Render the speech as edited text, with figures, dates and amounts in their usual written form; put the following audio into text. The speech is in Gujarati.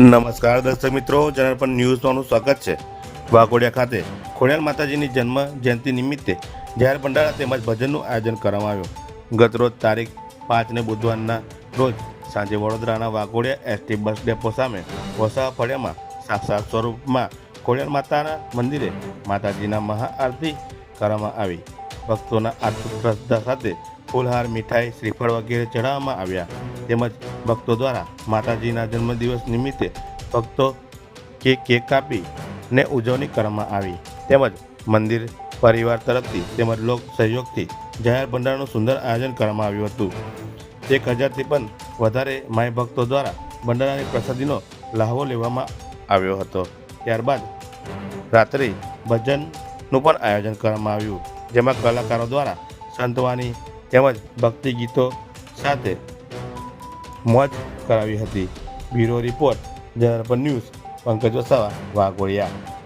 નમસ્કાર દર્શક મિત્રો, જનાર્પણ ન્યૂઝમાં સ્વાગત છે। વાઘોડિયા ખાતે ખોડિયાર માતાજીની જન્મ જયંતિ નિમિત્તે જાહેર ભંડારા તેમજ ભજનનું આયોજન કરવામાં આવ્યું। ગતરોજ તારીખ 5ને બુધવારના રોજ સાંજે વડોદરાના વાઘોડિયા એસટી બસ ડેપો સામે વસાવા ફળિયામાં સાક્ષાત સ્વરૂપમાં ખોડિયાર માતાના મંદિરે માતાજીના મહાઆરતી કરવામાં આવી। ભક્તોના આર્થિક શ્રદ્ધા સાથે ફૂલહાર, મીઠાઈ, શ્રીફળ વગેરે ચઢાવવામાં આવ્યા। તેમજ ભક્તો દ્વારા માતાજીના જન્મદિવસ નિમિત્તે ભક્તો કેક કાપીને ઉજવણી કરવામાં આવી। તેમજ મંદિર પરિવાર તરફથી તેમજ લોક સહયોગથી જાહેર ભંડારાનું સુંદર આયોજન કરવામાં આવ્યું હતું। 1000થી પણ વધારે માય ભક્તો દ્વારા ભંડારાની પ્રસાદીનો લાહવો લેવામાં આવ્યો હતો। ત્યારબાદ રાત્રે ભજનનું પણ આયોજન કરવામાં આવ્યું, જેમાં કલાકારો દ્વારા સંતવાણી તેમજ ભક્તિ ગીતો સાથે મોજ કરાવી હતી। Bureau report, જનાર્પણ news, Pankaj Vasava, Waghodia.